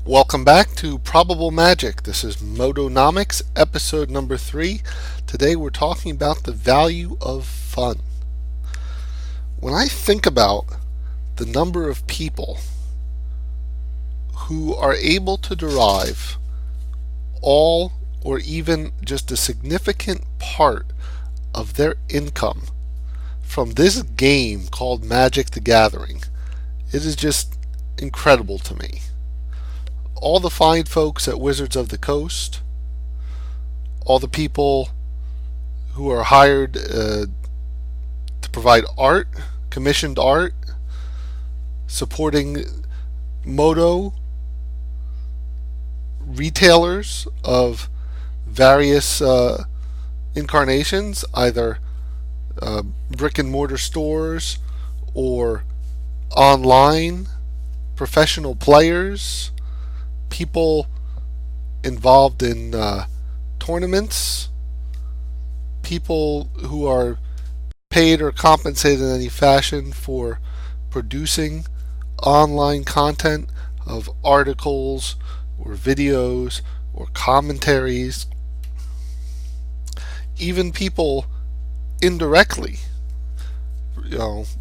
Welcome back to Probable Magic. This is Modonomics episode number 3. Today we're talking about the value of fun. When I think about the number of people who are able to derive all or even just a significant part of their income from this game called Magic the Gathering, it is just incredible to me. All the fine folks at Wizards of the Coast, all the people who are hired to provide art, commissioned art, supporting Modo, retailers of various incarnations, either brick and mortar stores or online, professional players, people involved in tournaments, people who are paid or compensated in any fashion for producing online content of articles or videos or commentaries, even people indirectly,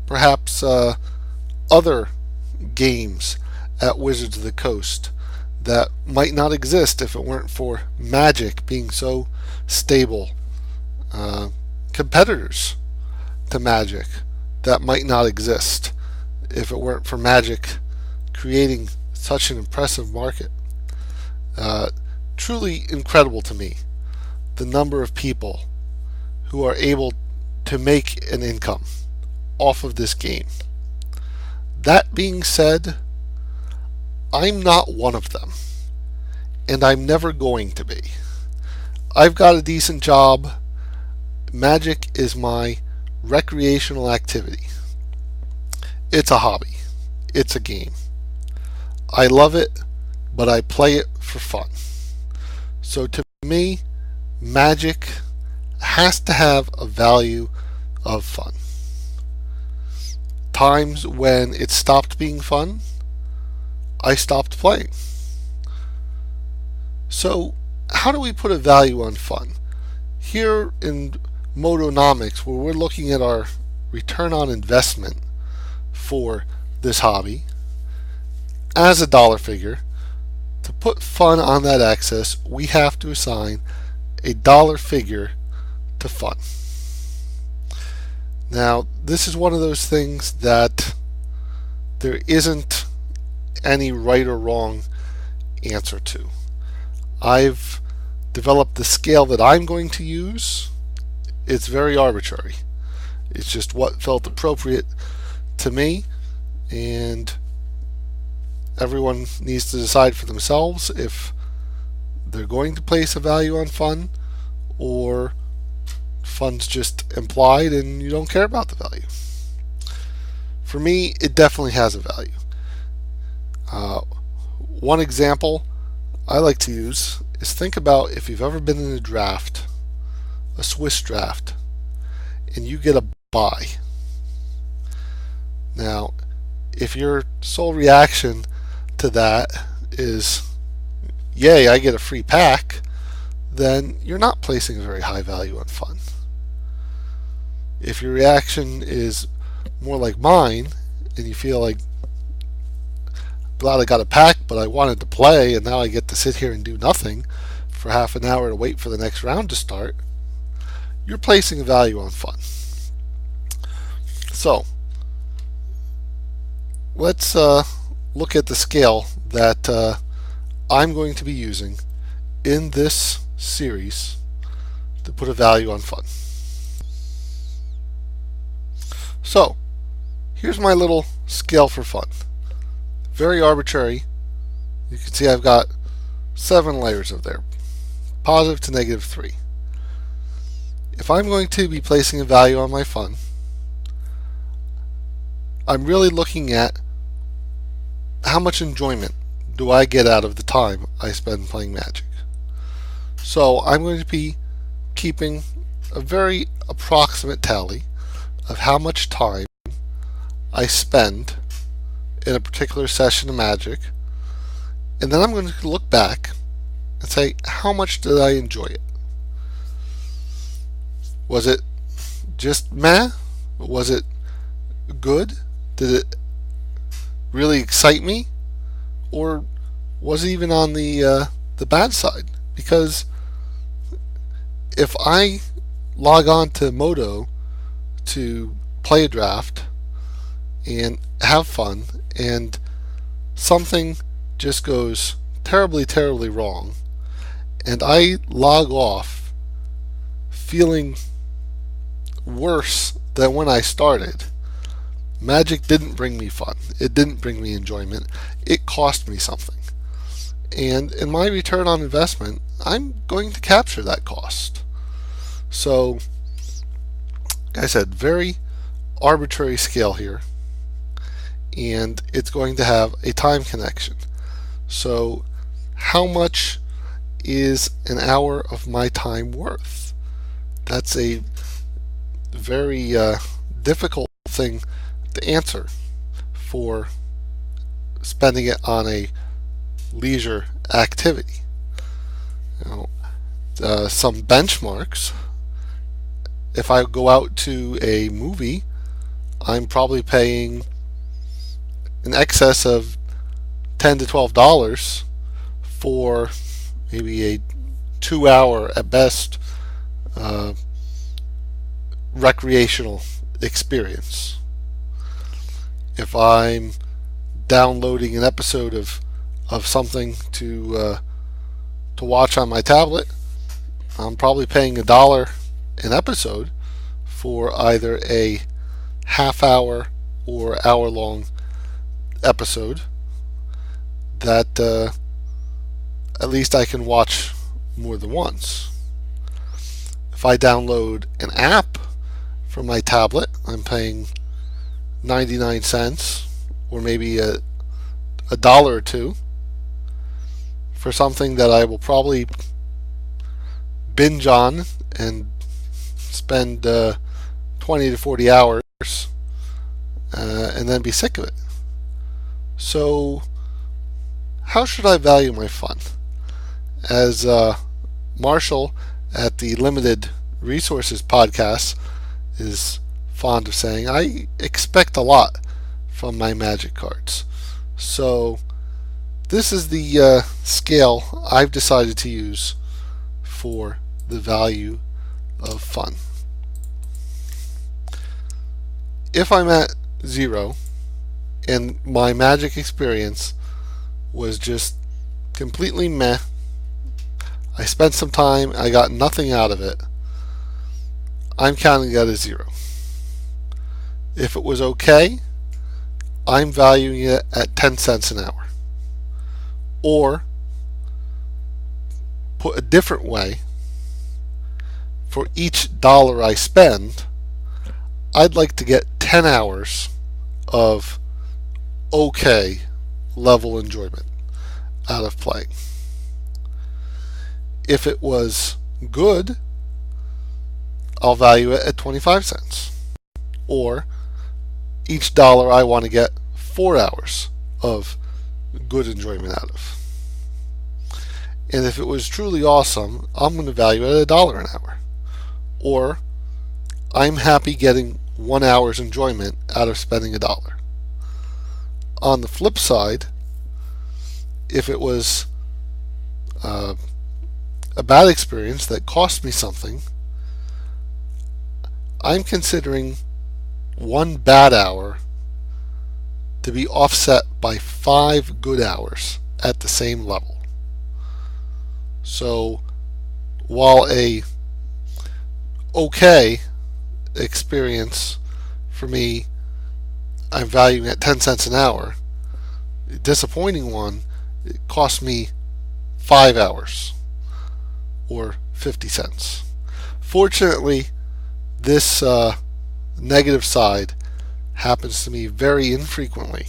perhaps other games at Wizards of the Coast that might not exist if it weren't for Magic being so stable. Competitors to Magic that might not exist if it weren't for Magic creating such an impressive market. Truly incredible to me, the number of people who are able to make an income off of this game. That being said, I'm not one of them, and I'm never going to be. I've got a decent job. Magic is my recreational activity. It's a hobby. It's a game. I love it, but I play it for fun. So to me, Magic has to have a value of fun. Times when it stopped being fun, I stopped playing. So how do we put a value on fun? Here in Modonomics, where we're looking at our return on investment for this hobby as a dollar figure, to put fun on that axis, we have to assign a dollar figure to fun. Now, this is one of those things that there isn't any right or wrong answer to. I've developed the scale that I'm going to use. It's very arbitrary. It's just what felt appropriate to me, and everyone needs to decide for themselves if they're going to place a value on fun, or fun's just implied and you don't care about the value. For me, it definitely has a value. One example I like to use is, think about if you've ever been in a draft, a Swiss draft, and you get a bye. Now, if your sole reaction to that is, yay, I get a free pack, then you're not placing a very high value on fun. If your reaction is more like mine, and you feel like, glad I got a pack, but I wanted to play, and now I get to sit here and do nothing for half an hour to wait for the next round to start, you're placing a value on fun. So let's look at the scale that I'm going to be using in this series to put a value on fun. So here's my little scale for fun. Very arbitrary. You can see I've got 7 layers of there, positive to negative 3. If I'm going to be placing a value on my fun, I'm really looking at how much enjoyment do I get out of the time I spend playing Magic. So I'm going to be keeping a very approximate tally of how much time I spend in a particular session of Magic, And then I'm going to look back and say, how much did I enjoy it? Was it just meh? Was it good? Did it really excite me? Or was it even on the bad side? Because if I log on to Modo to play a draft and have fun, and something just goes terribly, terribly wrong, and I log off feeling worse than when I started, Magic didn't bring me fun. It didn't bring me enjoyment. It cost me something. And in my return on investment, I'm going to capture that cost. So, like I said, very arbitrary scale here. And it's going to have a time connection. So, how much is an hour of my time worth? That's a very difficult thing to answer for spending it on a leisure activity. Some benchmarks: if I go out to a movie, I'm probably paying in excess of $10 to $12 for maybe a 2-hour at best recreational experience. If I'm downloading an episode of something to watch on my tablet, I'm probably paying $1 an episode for either a half-hour or hour-long episode that at least I can watch more than once. If I download an app from my tablet, I'm paying 99 cents or maybe a dollar or two for something that I will probably binge on and spend 20 to 40 hours and then be sick of it. So how should I value my fun? As Marshall at the Limited Resources podcast is fond of saying, I expect a lot from my Magic cards. So this is the scale I've decided to use for the value of fun. If I'm at 0 and my Magic experience was just completely meh, I spent some time, I got nothing out of it, I'm counting that as 0. If it was okay, I'm valuing it at 10 cents an hour. Or, put a different way, for each dollar I spend, I'd like to get 10 hours of okay level enjoyment out of playing. If it was good, I'll value it at 25 cents. Or each dollar I want to get 4 hours of good enjoyment out of. And if it was truly awesome, I'm going to value it at $1 an hour. Or I'm happy getting 1 hour's enjoyment out of spending $1. On the flip side, if it was a bad experience that cost me something, I'm considering 1 bad hour to be offset by 5 good hours at the same level. So while a okay experience for me, I'm valuing at 10 cents an hour, a disappointing one, it cost me 5 hours or 50 cents. Fortunately, this negative side happens to me very infrequently,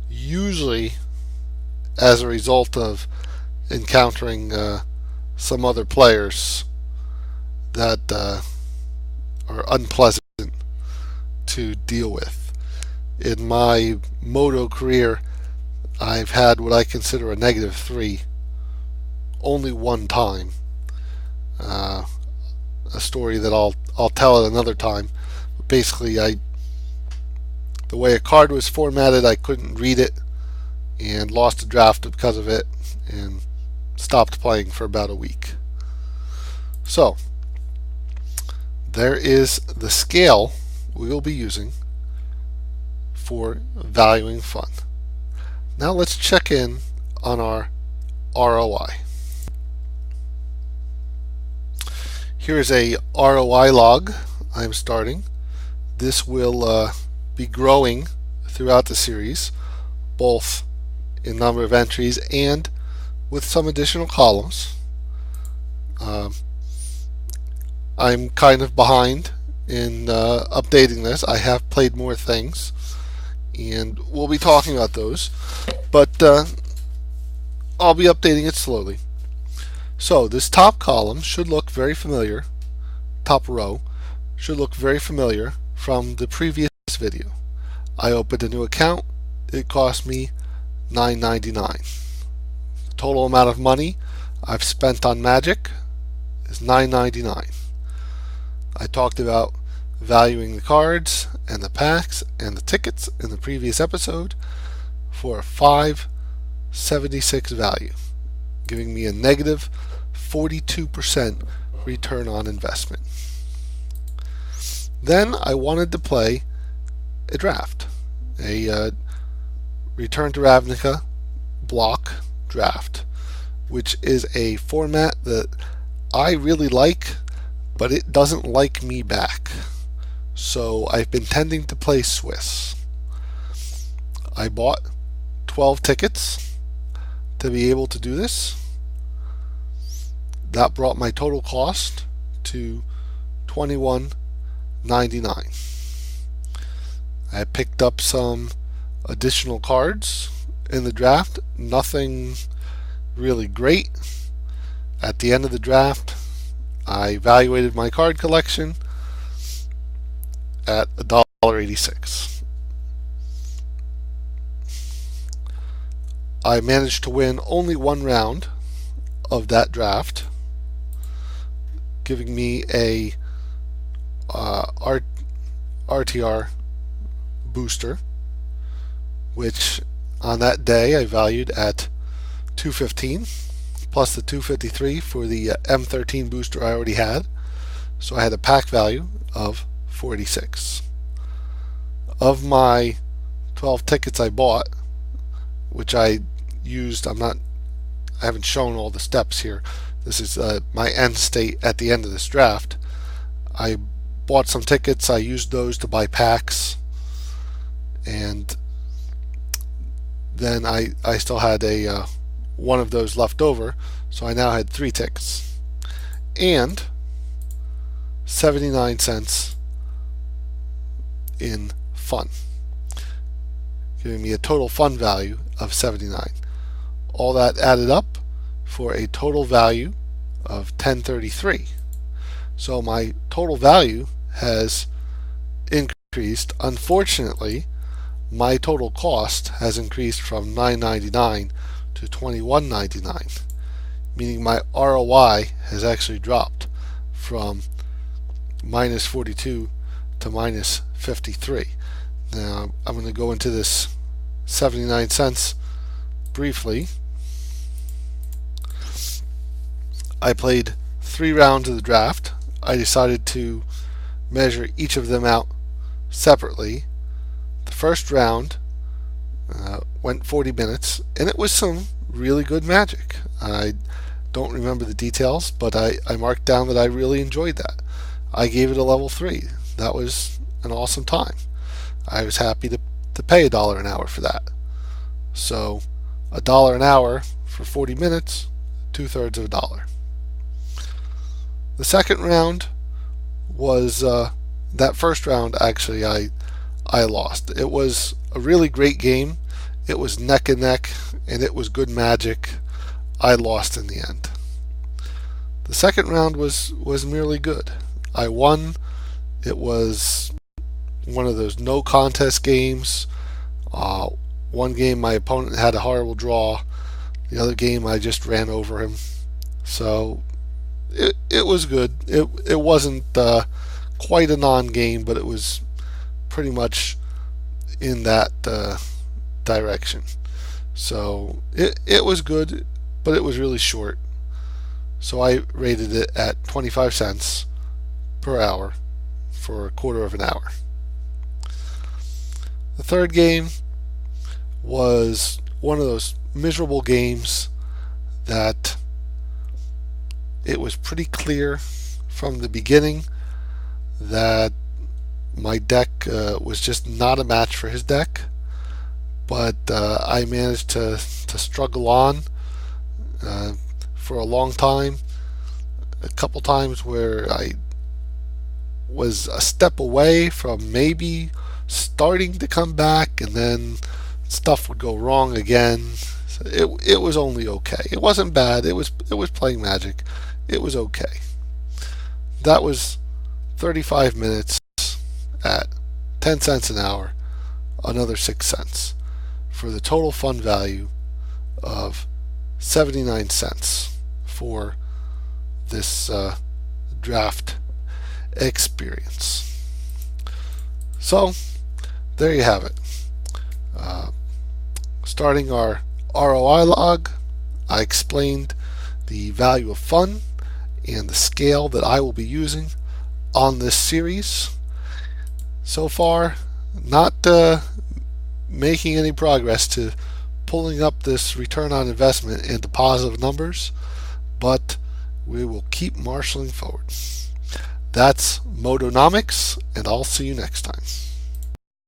usually as a result of encountering some other players that are unpleasant to deal with. In my Modo career, I've had what I consider a -3 only one time. A story that I'll tell at another time. But basically, the way a card was formatted, I couldn't read it and lost a draft because of it and stopped playing for about a week. So there is the scale we will be using for valuing fun. Now let's check in on our ROI. Here's a ROI log I'm starting. This will be growing throughout the series, both in number of entries and with some additional columns. I'm kind of behind in updating this. I have played more things, and we'll be talking about those, but I'll be updating it slowly. So this top column should look very familiar, top row should look very familiar from the previous video. I opened a new account. It cost me $9.99. The total amount of money I've spent on Magic is $9.99. I talked about valuing the cards and the packs and the tickets in the previous episode for a $5.76 value, giving me a negative 42% return on investment. Then I wanted to play a draft, a Return to Ravnica block draft, which is a format that I really like, but it doesn't like me back. So I've been tending to play Swiss. I bought 12 tickets to be able to do this. That brought my total cost to $21.99. I picked up some additional cards in the draft, nothing really great. At the end of the draft, I evaluated my card collection at $1.86. I managed to win only one round of that draft, giving me a RTR booster, which on that day I valued at $215 plus the $253 for the M13 booster I already had. So I had a pack value of $46. Of my 12 tickets I bought, which I used, I haven't shown all the steps here. This is my end state at the end of this draft. I bought some tickets, I used those to buy packs, and then I still had a one of those left over, so I now had 3 tickets and 79 cents in fun, giving me a total fun value of 79. All that added up for a total value of 1033. So my total value has increased. Unfortunately, my total cost has increased from $9.99 to $21.99, meaning my ROI has actually dropped from -42 to -53. Now I'm going to go into this 79 cents briefly. I played 3 rounds of the draft. I decided to measure each of them out separately. The first round went 40 minutes, and it was some really good Magic. I don't remember the details, but I marked down that I really enjoyed that. I gave it a level 3. That was an awesome time. I was happy to pay $1 an hour for that. So $1 an hour for 40 minutes, 2/3 of $1. The second round was that first round. Actually, I lost. It was a really great game. It was neck and neck, and it was good Magic. I lost in the end. The second round was merely good. I won. It was one of those no contest games. One game my opponent had a horrible draw. The other game I just ran over him. So it was good. It wasn't quite a non-game, but it was pretty much in that direction. So it was good, but it was really short. So I rated it at 25 cents per hour for a quarter of an hour. The third game was one of those miserable games that it was pretty clear from the beginning that my deck was just not a match for his deck, but I managed to struggle on for a long time. A couple times where I was a step away from maybe starting to come back, and then stuff would go wrong again. So it was only okay. It wasn't bad. It was playing Magic. It was okay. That was 35 minutes at 10 cents an hour, another 6 cents, for the total fund value of 79 cents for this draft experience. So there you have it. Starting our ROI log, I explained the value of fun and the scale that I will be using on this series. So far, not making any progress to pulling up this return on investment into positive numbers, but we will keep marshaling forward. That's Modonomics, and I'll see you next time.